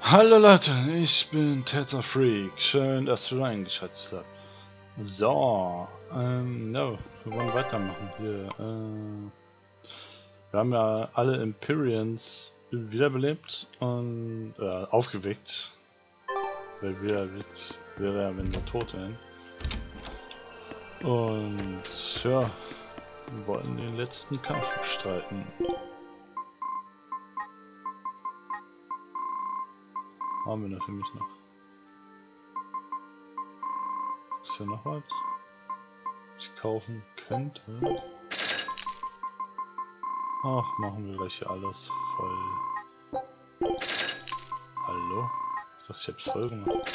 Hallo Leute, ich bin Tales of Freak. Schön, dass ihr reingeschaltet habt. So, ja, wir wollen weitermachen hier. Wir haben ja alle Empyreans wiederbelebt und aufgeweckt. Weil wiederbelebt wäre ja, wenn wir tot wären. Und ja, wir wollten den letzten Kampf bestreiten. Haben wir natürlich noch. Ist hier noch was? Ich kaufen könnte. Ach, machen wir gleich hier alles voll. Hallo? Ich dachte, ich hab's voll gemacht.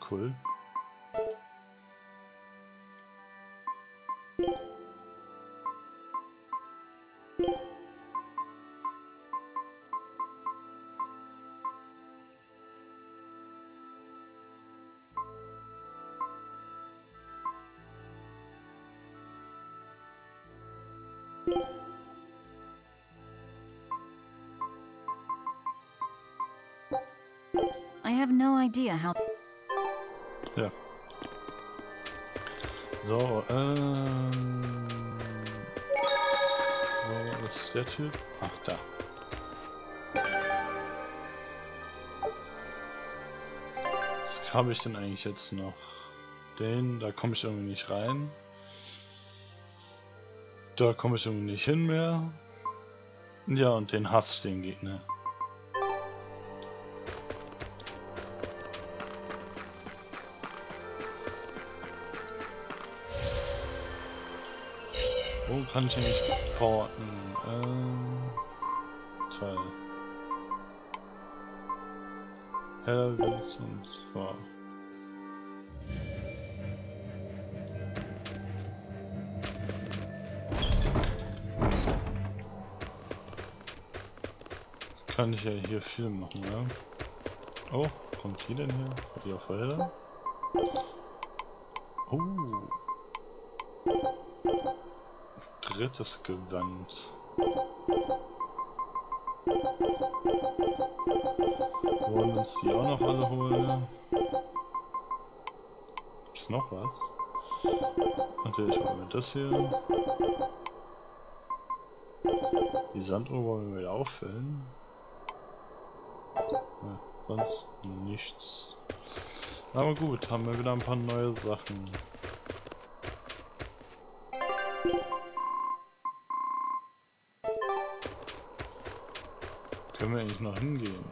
Cool. I have no idea how. Ja. So, wo ist der Typ? Ach, da. Was habe ich denn eigentlich jetzt noch? Den, da komme ich irgendwie nicht rein. Da komme ich irgendwie nicht hin mehr. Ja, und den Hass, den Gegner. Wo kann ich eigentlich porten? Toll. Helvis und so. Kann ich ja hier viel machen, ja? Oh, kommt die denn hier? Hat die auch Felder? Oh. Drittes Gewand. Wollen uns die auch noch alle holen? Gibt's noch was? Natürlich wollen wir das hier. Die Sanduhr wollen wir wieder auffüllen. Ja, sonst nichts. Aber gut, haben wir wieder ein paar neue Sachen. Können wir eigentlich noch hingehen?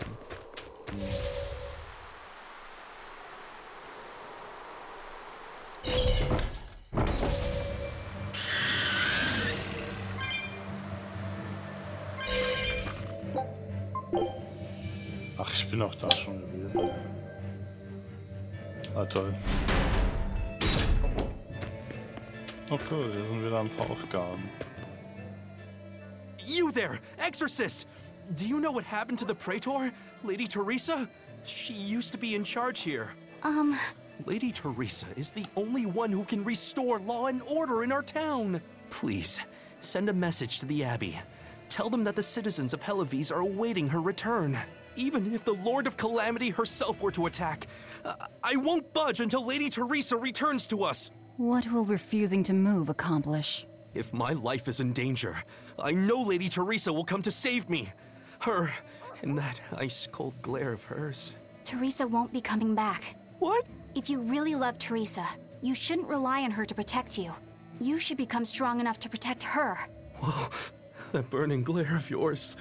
Ach, ich bin auch da schon gewesen. Ah, toll. Okay, hier sind wieder ein paar Aufgaben. You there, exorcist! Do you know what happened to the Praetor, Lady Teresa? She used to be in charge here. Lady Teresa is the only one who can restore law and order in our town. Please, send a message to the Abbey. Tell them that the citizens of Helivis are awaiting her return. Even if the Lord of Calamity herself were to attack, I won't budge until Lady Teresa returns to us. What will refusing to move accomplish? If my life is in danger, I know Lady Teresa will come to save me. Her, and that ice-cold glare of hers. Teresa won't be coming back. What? If you really love Teresa, you shouldn't rely on her to protect you. You should become strong enough to protect her. Whoa, that burning glare of yours.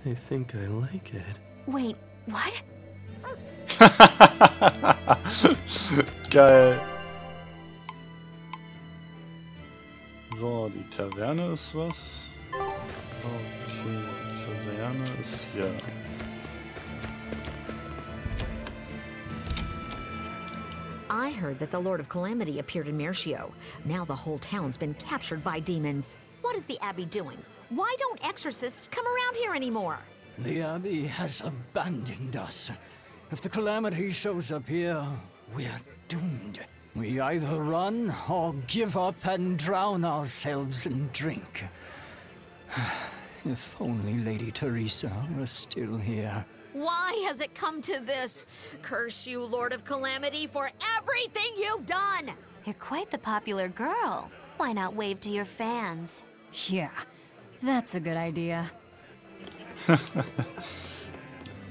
I think I like it. Wait, what? Geil. So, die Taverne ist was. Okay, die Taverne ist hier. I heard that the Lord of Calamity appeared in Mercio. Now the whole town's been captured by demons. What is the Abbey doing? Why don't exorcists come around here anymore? The Abbey has abandoned us. If the calamity shows up here, we're doomed. We either run or give up and drown ourselves in drink. If only Lady Teresa were still here. Why has it come to this? Curse you, Lord of Calamity, for everything you've done! You're quite the popular girl. Why not wave to your fans? Yeah, that's a good idea.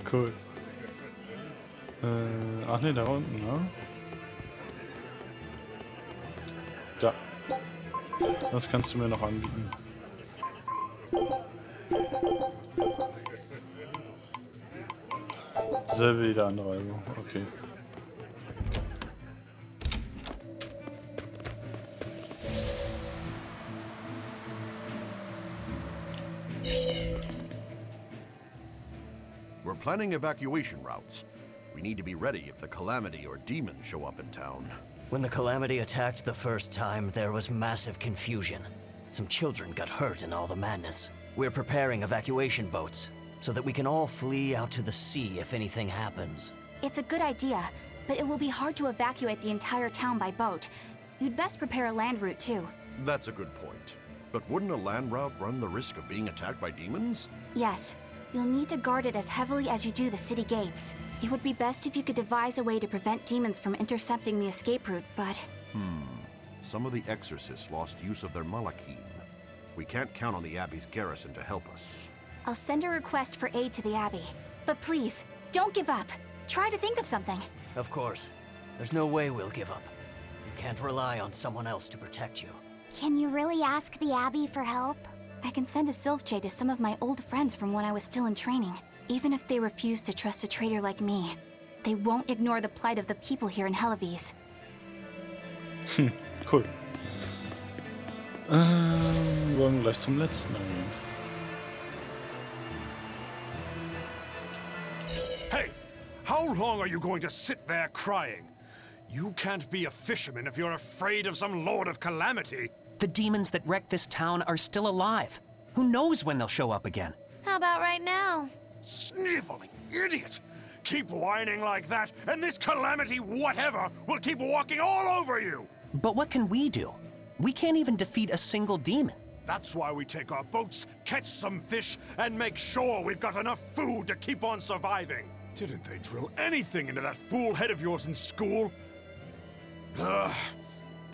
Cool. Ach ne, da unten, ne? Da. Was kannst du mir noch anbieten? Selbe wie der andere, also. Okay. We're planning evacuation routes. We need to be ready if the Calamity or demons show up in town. When the Calamity attacked the first time, there was massive confusion. Some children got hurt in all the madness. We're preparing evacuation boats, so that we can all flee out to the sea if anything happens. It's a good idea, but it will be hard to evacuate the entire town by boat. You'd best prepare a land route too. That's a good point. But wouldn't a land route run the risk of being attacked by demons? Yes, you'll need to guard it as heavily as you do the city gates. It would be best if you could devise a way to prevent demons from intercepting the escape route, but... Some of the exorcists lost use of their malachim. We can't count on the Abbey's garrison to help us. I'll send a request for aid to the Abbey. But please, don't give up. Try to think of something. Of course. There's no way we'll give up. You can't rely on someone else to protect you. Can you really ask the Abbey for help? I can send a Sylph-Jade to some of my old friends from when I was still in training. Even if they refuse to trust a traitor like me, they won't ignore the plight of the people here in Hellawes. Cool. Wir wollen gleich zum letzten. Hey! How long are you going to sit there crying? You can't be a fisherman if you're afraid of some Lord of Calamity. The demons that wrecked this town are still alive. Who knows when they'll show up again? How about right now? Sniveling idiot! Keep whining like that, and this Calamity whatever will keep walking all over you! But what can we do? We can't even defeat a single demon. That's why we take our boats, catch some fish, and make sure we've got enough food to keep on surviving. Didn't they drill anything into that fool head of yours in school? Do I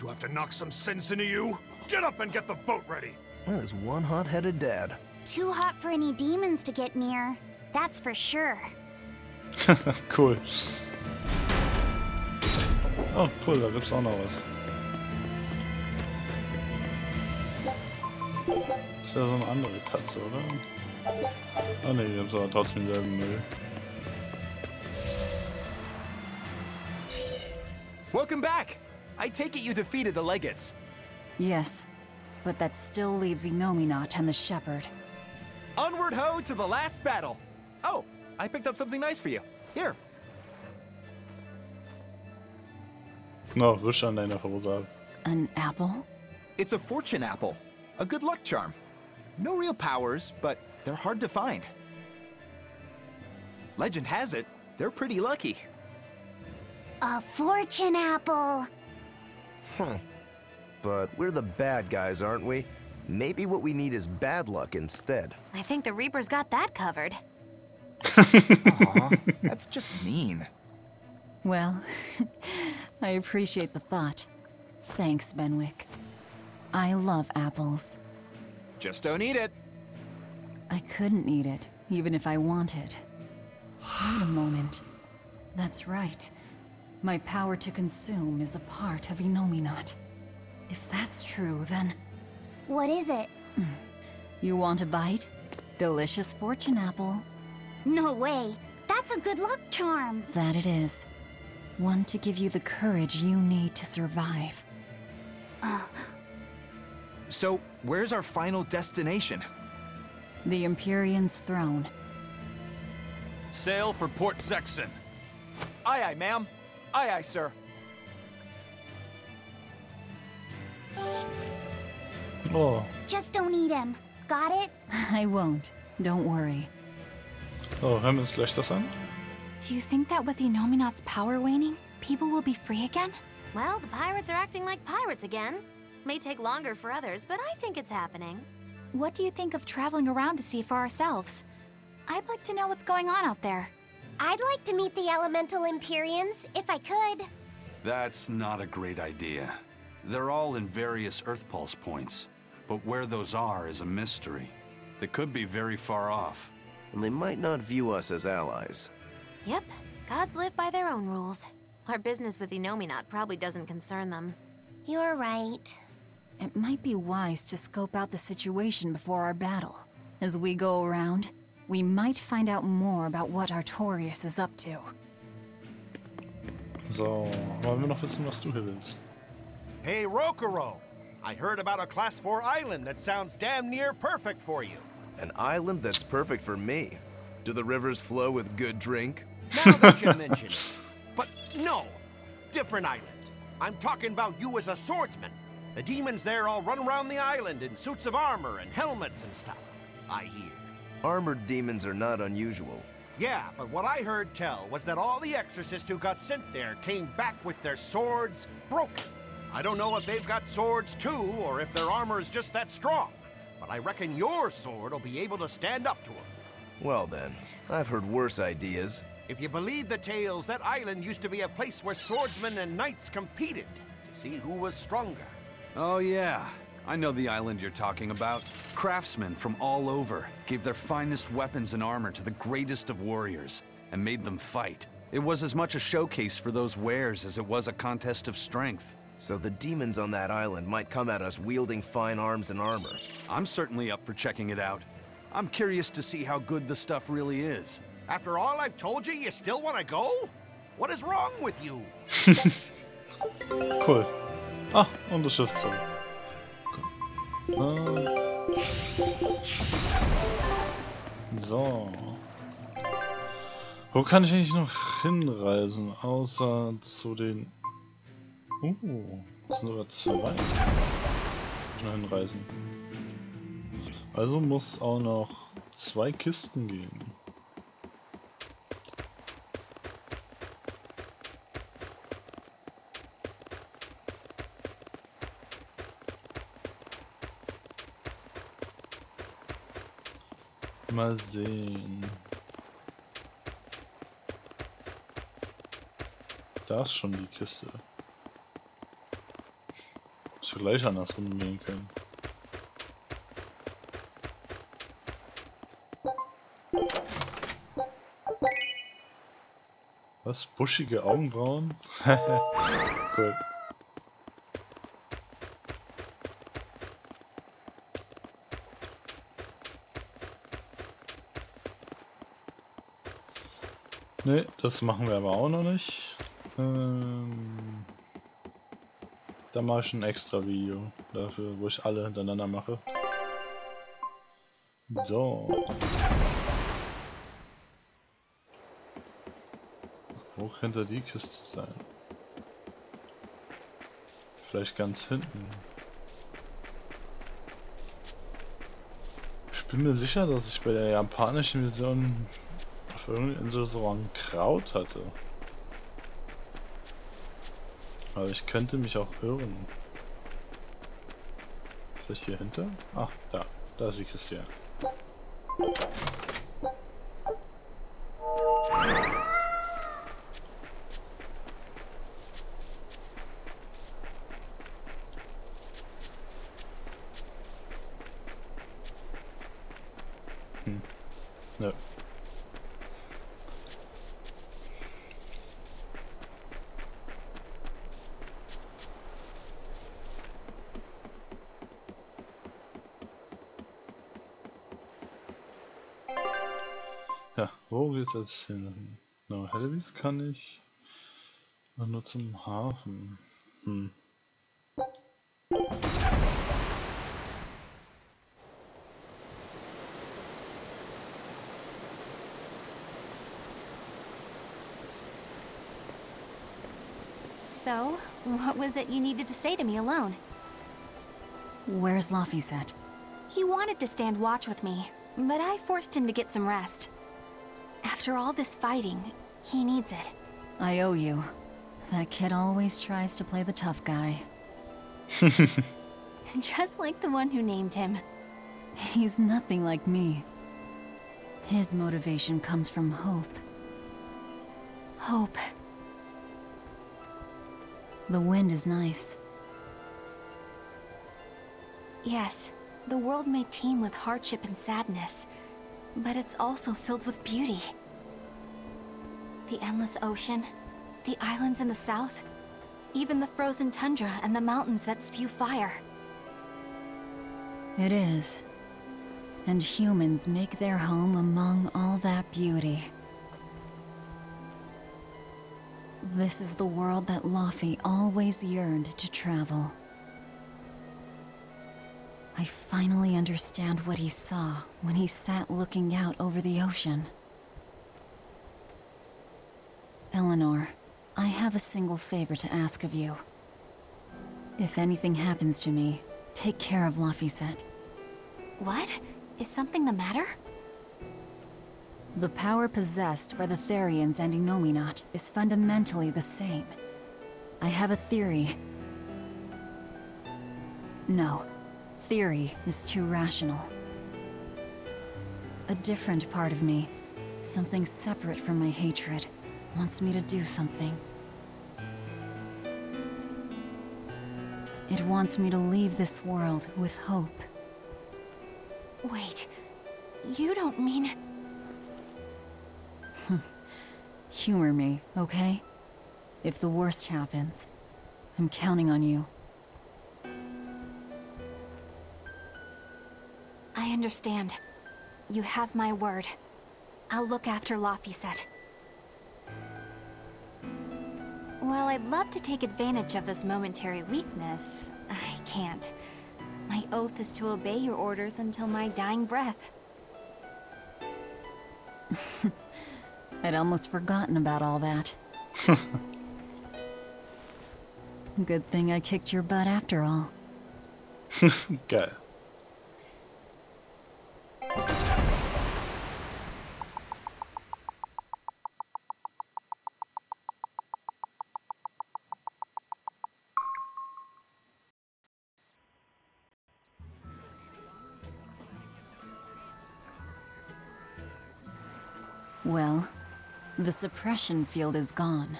have to knock some sense into you? Get up and get the boat ready! That is one hot-headed dad. Too hot for any demons to get near. That's for sure. Cool. Oh, cool, da gibt's auch noch was. Ist ja so eine andere Katze, oder? Ah ne, die haben aber trotzdem denselben Müll. Welcome back! I take it you defeated the Legates. Yes, but that still leaves Enominat and the Shepherd. Onward ho to the last battle! Oh, I picked up something nice for you. Here. No, wisch an deiner Hose ab. An apple? It's a fortune apple. A good luck charm. No real powers, but they're hard to find. Legend has it, they're pretty lucky. A fortune apple! But we're the bad guys, aren't we? Maybe what we need is bad luck instead. I think the Reaper's got that covered. Aw, that's just mean. Well, I appreciate the thought. Thanks, Benwick. I love apples. Just don't eat it. I couldn't eat it, even if I wanted. Wait a moment. That's right. My power to consume is a part of Enominat. If that's true, then... What is it? You want a bite? Delicious fortune apple. No way. That's a good luck charm. That it is. One to give you the courage you need to survive. So, where's our final destination? The Empyrean's throne. Sail for Port Zexon. Aye, aye, ma'am. Aye, aye, sir. Oh. Just don't eat him. Got it? I won't. Don't worry. So, hören wir uns gleich das an. Do you think that with the Nominat's power waning, people will be free again? Well, the pirates are acting like pirates again. May take longer for others, but I think it's happening. What do you think of traveling around to see for ourselves? I'd like to know what's going on out there. I'd like to meet the elemental Empyreans, if I could. That's not a great idea. They're all in various Earth Pulse points, but where those are is a mystery. They could be very far off. And they might not view us as allies. Yep, gods live by their own rules. Our business with the Nominat probably doesn't concern them. You're right. It might be wise to scope out the situation before our battle. As we go around, we might find out more about what Artorias is up to. So, wollen wir noch wissen, was du hier willst? Hey, Rokuro! I heard about a Class 4 island that sounds damn near perfect for you. An island that's perfect for me. Do the rivers flow with good drink? Now that you mention it. But no, different island. I'm talking about you as a swordsman. The demons there all run around the island in suits of armor and helmets and stuff, I hear. Armored demons are not unusual. Yeah, but what I heard tell was that all the exorcists who got sent there came back with their swords broken. I don't know if they've got swords too, or if their armor is just that strong. But I reckon your sword will be able to stand up to them. Well then, I've heard worse ideas. If you believe the tales, that island used to be a place where swordsmen and knights competed to see who was stronger. Oh yeah, I know the island you're talking about. Craftsmen from all over gave their finest weapons and armor to the greatest of warriors and made them fight. It was as much a showcase for those wares as it was a contest of strength. So the demons on that island might come at us wielding fine arms and armor. I'm certainly up for checking it out. I'm curious to see how good the stuff really is. After all I've told you, you still want to go? What is wrong with you? Cool. Ah, und das Schriftzug. So. Wo kann ich eigentlich noch hinreisen, außer zu den... das sind sogar zwei. Ich noch hinreisen. Also muss auch noch 2 Kisten geben. Mal sehen. Da ist schon die Kiste. Muss ja gleich andersrum gehen können. Was? Buschige Augenbrauen? Cool. Ne, das machen wir aber auch noch nicht. Da mache ich ein extra Video dafür, wo ich alle hintereinander mache. So. Wo könnte die Kiste sein? Vielleicht ganz hinten. Ich bin mir sicher, dass ich bei der japanischen Version auf irgendeiner Insel so ein Kraut hatte. Aber ich könnte mich auch irren. Vielleicht hier hinter? Ach, da. Da ist die Kiste. Ja. Ja, wo geht's jetzt hin? No, Hellewies kann ich nur zum Hafen. So, what was it you needed to say to me alone? Where's Laphicet? He wanted to stand watch with me, but I forced him to get some rest. After all this fighting, he needs it. I owe you. That kid always tries to play the tough guy. Just like the one who named him. He's nothing like me. His motivation comes from hope. Hope. The wind is nice. Yes, the world may teem with hardship and sadness, but it's also filled with beauty. The endless ocean, the islands in the south, even the frozen tundra and the mountains that spew fire. It is. And humans make their home among all that beauty. This is the world that Laufey always yearned to travel. I finally understand what he saw when he sat looking out over the ocean. Eleanor, I have a single favor to ask of you. If anything happens to me, take care of Laufey. What? Is something the matter? The power possessed by the Therians and Innominat is fundamentally the same. I have a theory. No, theory is too rational. A different part of me, something separate from my hatred, wants me to do something. It wants me to leave this world with hope. Wait, you don't mean... Humor me, okay? If the worst happens, I'm counting on you. I understand. You have my word. I'll look after Laufey. While I'd love to take advantage of this momentary weakness, I can't. My oath is to obey your orders until my dying breath. I'd almost forgotten about all that. Good thing I kicked your butt after all. Geil. Well, the suppression field is gone.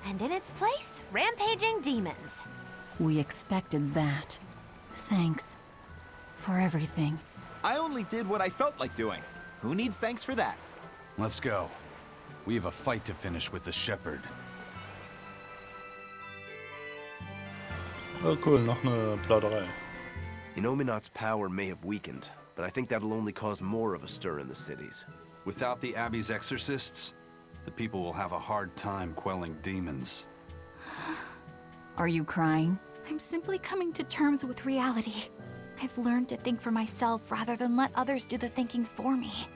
And in its place, rampaging demons. We expected that. Thanks for everything. I only did what I felt like doing. Who needs thanks for that? Let's go. We have a fight to finish with the shepherd. Oh cool, noch eine Plauderei. Innominat's power may have weakened, but I think that'll only cause more of a stir in the cities. Without the Abbey's exorcists, the people will have a hard time quelling demons. Are you crying? I'm simply coming to terms with reality. I've learned to think for myself rather than let others do the thinking for me.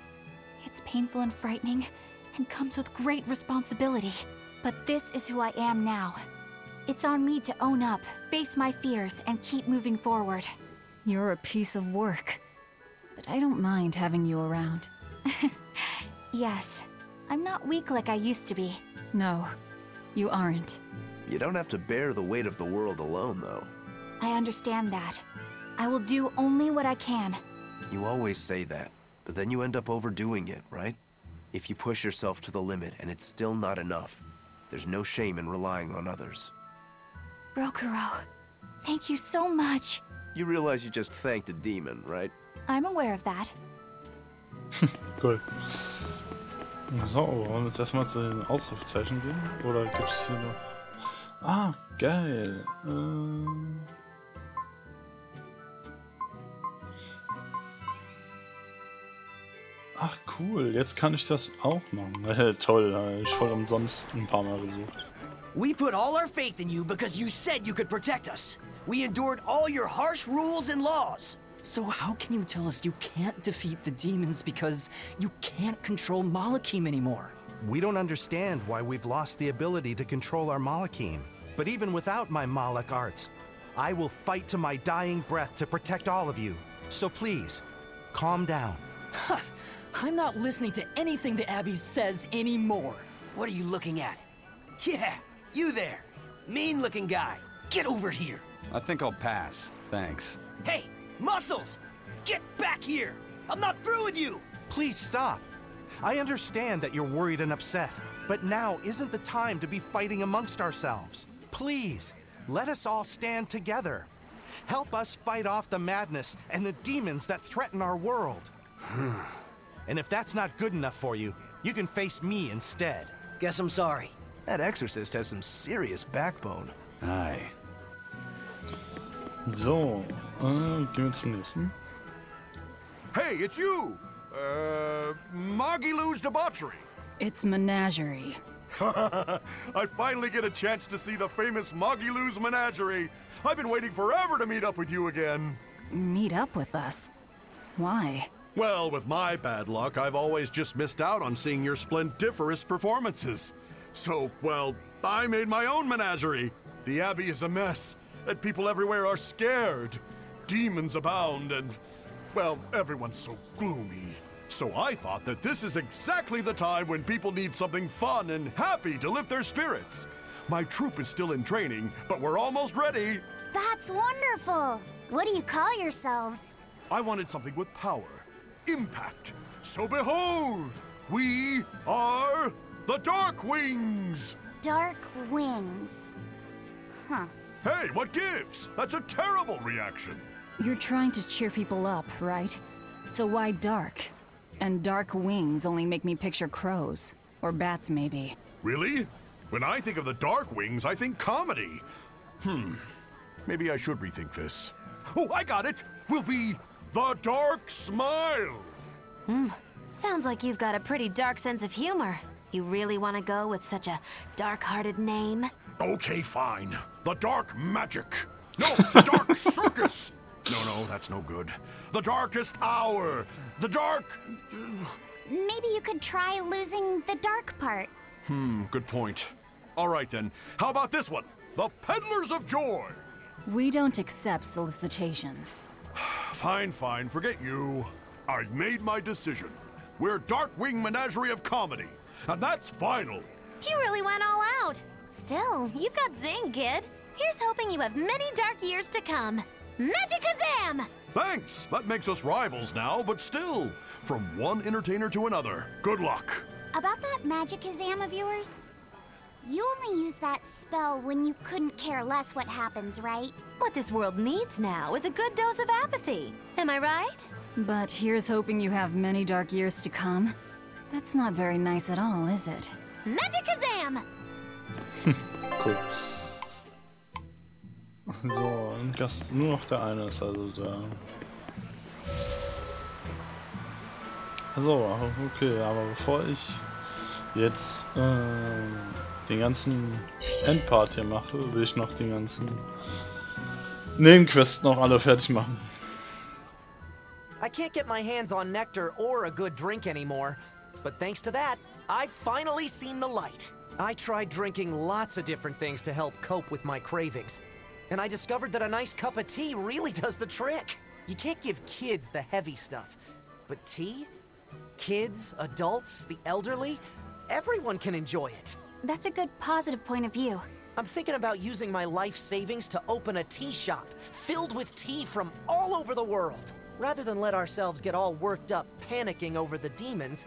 It's painful and frightening, and comes with great responsibility. But this is who I am now. It's on me to own up, face my fears, and keep moving forward. You're a piece of work, but I don't mind having you around. Yes, I'm not weak like I used to be. No, you aren't. You don't have to bear the weight of the world alone, though. I understand that. I will do only what I can. You always say that, but then you end up overdoing it, right? If you push yourself to the limit and it's still not enough, there's no shame in relying on others. Rokuro, thank you so much. You realize you just thanked a demon, right? I'm aware of that. Cool. So, wollen wir jetzt erstmal zu den Ausrufezeichen gehen? Oder gibt es hier noch... Ah, geil. Ach cool, jetzt kann ich das auch machen. Toll, ich voll umsonst ein paar Mal gesucht. We put all our faith in you because you said you could protect us. We endured all your harsh rules and laws. So how can you tell us you can't defeat the demons because you can't control Malakim anymore? We don't understand why we've lost the ability to control our Malakim. But even without my Malak arts, I will fight to my dying breath to protect all of you. So please, calm down. I'm not listening to anything the Abbey says anymore. What are you looking at? Yeah, you there. Mean-looking guy. Get over here. I think I'll pass. Thanks. Hey, Muscles! Get back here! I'm not through with you! Please stop. I understand that you're worried and upset, but now isn't the time to be fighting amongst ourselves. Please, let us all stand together. Help us fight off the madness and the demons that threaten our world. And if that's not good enough for you, you can face me instead. Guess I'm sorry. That exorcist has some serious backbone. Aye. So, gehen wir zum nächsten. Hey, it's you! Magilou's Debauchery. It's menagerie. I finally get a chance to see the famous Magilou's Menagerie. I've been waiting forever to meet up with you again. Meet up with us? Why? Well, with my bad luck, I've always just missed out on seeing your splendiferous performances. So, well, I made my own menagerie. The Abbey is a mess, and people everywhere are scared. Demons abound, and, well, everyone's so gloomy. So I thought that this is exactly the time when people need something fun and happy to lift their spirits. My troupe is still in training, but we're almost ready. That's wonderful. What do you call yourselves? I wanted something with power, impact. So behold, we are the Dark Wings. Dark Wings. Huh. Hey, what gives? That's a terrible reaction. You're trying to cheer people up, right? So why dark? And dark wings only make me picture crows. Or bats, maybe. Really? When I think of the Dark Wings, I think comedy. Maybe I should rethink this. Oh, I got it! We'll be the Dark Smile! Sounds like you've got a pretty dark sense of humor. You really want to go with such a dark-hearted name? Okay, fine. The Dark Magic. No, the Dark Circus! No, that's no good. The Darkest Hour. The Dark... Maybe you could try losing the dark part. Good point. All right, then. How about this one? The Peddlers of Joy. We don't accept solicitations. Fine. Forget you. I've made my decision. We're Darkwing Menagerie of Comedy. And that's final. You really went all out. Still, you've got zing, kid. Here's hoping you have many dark years to come. Magicazam! Thanks. That makes us rivals now, but still, from one entertainer to another. Good luck. About that Magicazam of yours, you only use that spell when you couldn't care less what happens, right? What this world needs now is a good dose of apathy. Am I right? But here's hoping you have many dark years to come. That's not very nice at all, is it? Magicazam! Cool. So, und Gast nur noch der eine ist also da. So, okay, aber bevor ich jetzt den ganzen Endpart hier mache, will ich noch den ganzen Nebenquests noch alle fertig machen. I can't get my hands on nectar or a good drink anymore, but thanks to that, I've finally seen the light. I tried drinking lots of different things to help cope with my cravings, and I discovered that a nice cup of tea really does the trick. You can't give kids the heavy stuff, but tea? Kids, adults, the elderly, everyone can enjoy it. That's a good positive point of view. I'm thinking about using my life savings to open a tea shop filled with tea from all over the world. Rather than let ourselves get all worked up panicking over the demons,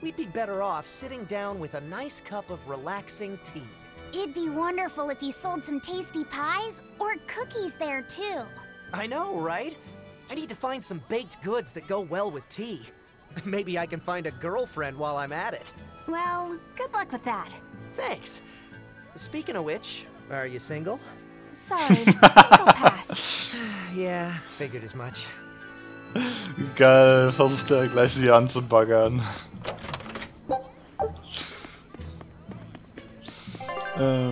we'd be better off sitting down with a nice cup of relaxing tea. It'd be wonderful if you sold some tasty pies or cookies there too. I know, right? I need to find some baked goods that go well with tea. Maybe I can find a girlfriend while I'm at it. Well, good luck with that. Thanks. Speaking of which, are you single? Sorry, I'll pass. Yeah, figured as much. Geil, versucht er gleich sie anzubaggern.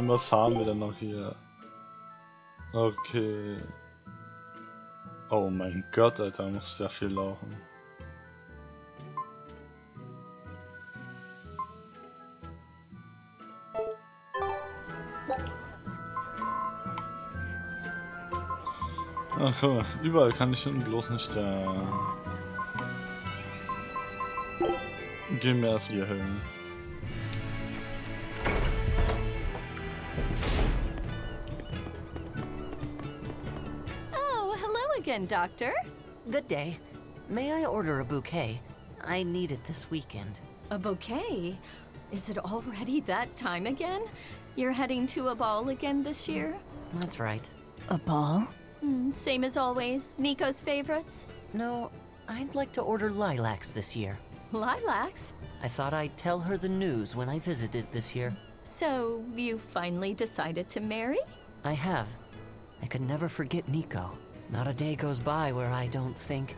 Was haben wir denn noch hier? Okay. Oh mein Gott, Alter, muss ja viel laufen. Ach, guck mal, überall kann ich hin, bloß nicht da. Gehen wir erst hier hin. Oh, hello again, Doctor. Good day. May I order a bouquet? I need it this weekend. A bouquet? Is it already that time again? You're heading to a ball again this year? That's right. A ball? Same as always. Nico's favorites? No, I'd like to order lilacs this year. Lilacs? I thought I'd tell her the news when I visited this year. So, you finally decided to marry? I have. I could never forget Nico. Not a day goes by where I don't think,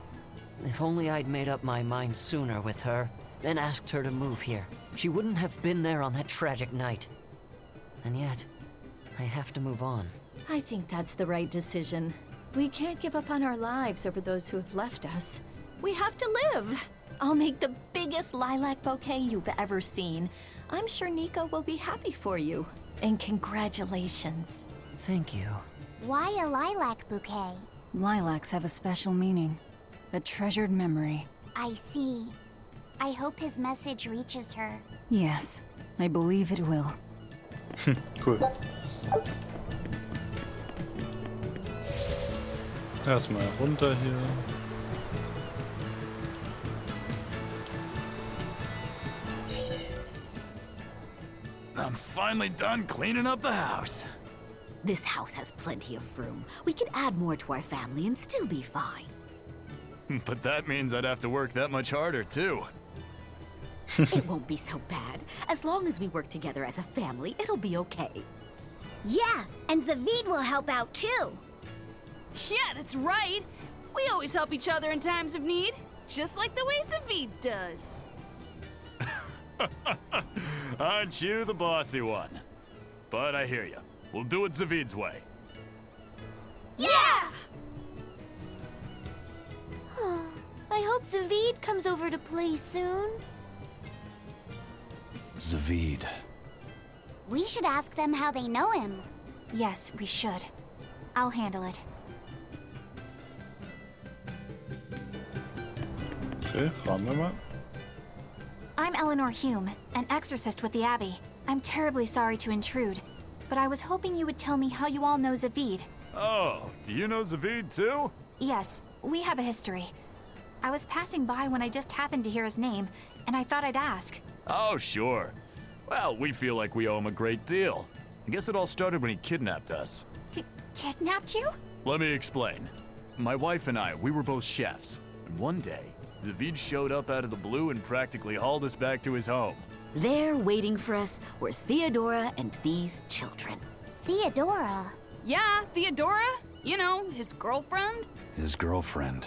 if only I'd made up my mind sooner with her, then asked her to move here. She wouldn't have been there on that tragic night. And yet, I have to move on. I think that's the right decision. We can't give up on our lives over those who have left us. We have to live. I'll make the biggest lilac bouquet you've ever seen. I'm sure Nico will be happy for you. And congratulations. Thank you. Why a lilac bouquet? Lilacs have a special meaning. A treasured memory. I see. I hope his message reaches her. Yes, I believe it will. Cool. Erstmal runter hier. I'm finally done cleaning up the house. This house has plenty of room. We can add more to our family and still be fine. But that means I'd have to work that much harder, too. It won't be so bad. As long as we work together as a family, it'll be okay. Yeah, and Zavid will help out too. Yeah, that's right. We always help each other in times of need, just like the way Zavid does. Aren't you the bossy one? But I hear you. We'll do it Zavid's way. Yeah! I hope Zavid comes over to play soon. Zavid. We should ask them how they know him. Yes, we should. I'll handle it. Okay, fahren wir mal. I'm Eleanor Hume, an exorcist with the Abbey. I'm terribly sorry to intrude, but I was hoping you would tell me how you all know Zavid. Oh, do you know Zavid too? Yes, we have a history. I was passing by when I just happened to hear his name, and I thought I'd ask. Oh, sure. Well, we feel like we owe him a great deal. I guess it all started when he kidnapped us. Kidnapped you? Let me explain. My wife and I, we were both chefs. And one day, Zavid showed up out of the blue and practically hauled us back to his home. There, waiting for us, were Theodora and these children. Theodora? Yeah, Theodora. You know, his girlfriend. His girlfriend.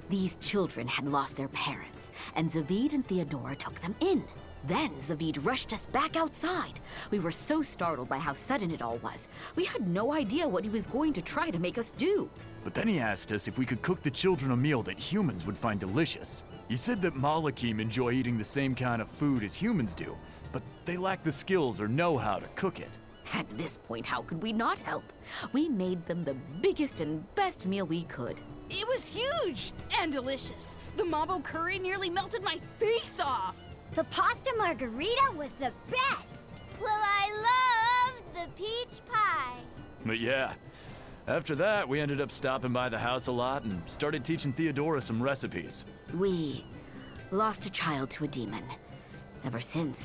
These children had lost their parents, and Zavid and Theodora took them in. Then Zavid rushed us back outside. We were so startled by how sudden it all was. We had no idea what he was going to try to make us do. But then he asked us if we could cook the children a meal that humans would find delicious. He said that Malakim enjoy eating the same kind of food as humans do, but they lack the skills or know-how to cook it. At this point, how could we not help? We made them the biggest and best meal we could. It was huge and delicious. The mabo curry nearly melted my face off. The pasta margarita was the best. Well, I loved the peach pie. But yeah, after that, we ended up stopping by the house a lot and started teaching Theodora some recipes. We lost a child to a demon. Ever since,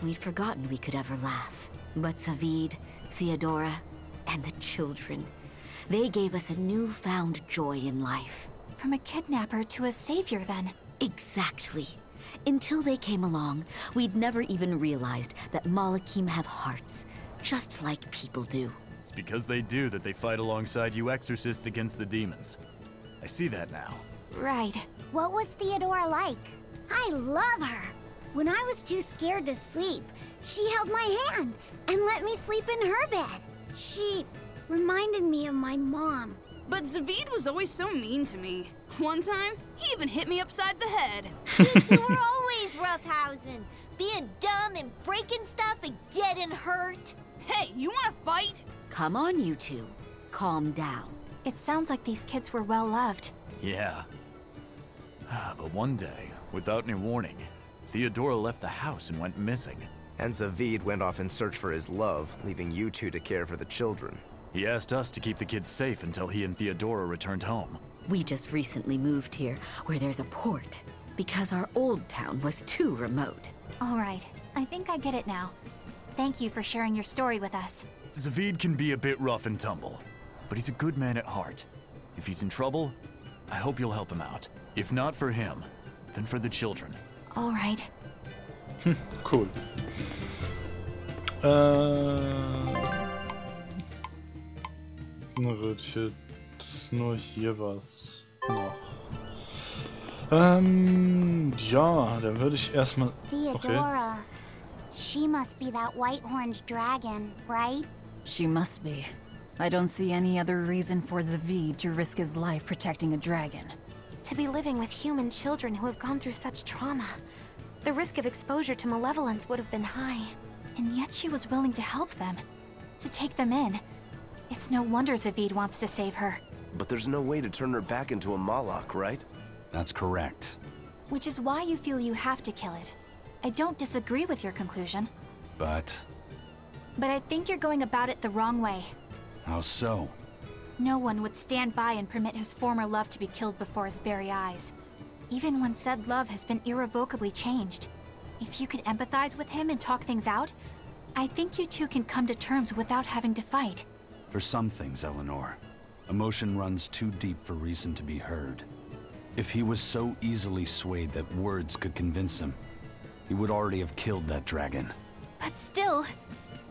we've forgotten we could ever laugh. But Zavid, Theodora, and the children, they gave us a newfound joy in life. From a kidnapper to a savior, then. Exactly. Until they came along, we'd never even realized that Malakim have hearts, just like people do. It's because they do that they fight alongside you exorcists against the demons. I see that now. Right. What was Theodora like? I love her. When I was too scared to sleep, she held my hand and let me sleep in her bed. She reminded me of my mom. But Zavid was always so mean to me. One time, he even hit me upside the head. You two were always roughhousing, being dumb and breaking stuff and getting hurt. Hey, you want to fight? Come on, you two. Calm down. It sounds like these kids were well loved. Yeah. But one day, without any warning, Theodora left the house and went missing. And Zavid went off in search for his love, leaving you two to care for the children. He asked us to keep the kids safe until he and Theodora returned home. We just recently moved here, where there's a port, because our old town was too remote. All right, I think I get it now. Thank you for sharing your story with us. Zavid can be a bit rough and tumble, but he's a good man at heart. If he's in trouble, I hope you'll help him out. If not for him, then for the children. All right. Cool. Na gut, jetzt nur hier was noch. Ja, dann würde ich erstmal... Theodora, she must be that white-horned dragon, right? She must be. I don't see any other reason for Zavid to risk his life protecting a dragon. To be living with human children who have gone through such trauma, the risk of exposure to malevolence would have been high. And yet she was willing to help them, to take them in. It's no wonder Zavid wants to save her. But there's no way to turn her back into a Malak, right? That's correct. Which is why you feel you have to kill it. I don't disagree with your conclusion. But I think you're going about it the wrong way. how so? No one would stand by and permit his former love to be killed before his very eyes. Even when said love has been irrevocably changed. If you could empathize with him and talk things out, I think you two can come to terms without having to fight. For some things, Eleanor, emotion runs too deep for reason to be heard. If he was so easily swayed that words could convince him, he would already have killed that dragon. But still...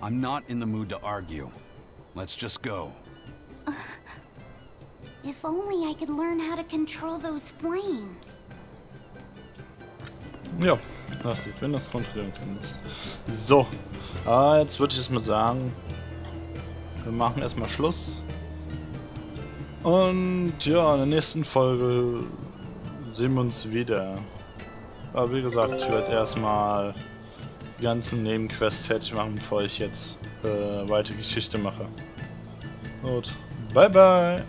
I'm not in the mood to argue. Let's just go. If only I could learn how to control those flames. Ja, das sieht, wenn das kontrollieren könntest. So, jetzt würde ich es mal sagen, wir machen erstmal Schluss. Und ja, in der nächsten Folge sehen wir uns wieder. Aber wie gesagt, ich werde erstmal die ganzen Nebenquests fertig machen, bevor ich jetzt weiter Geschichte mache. Gut, bye bye!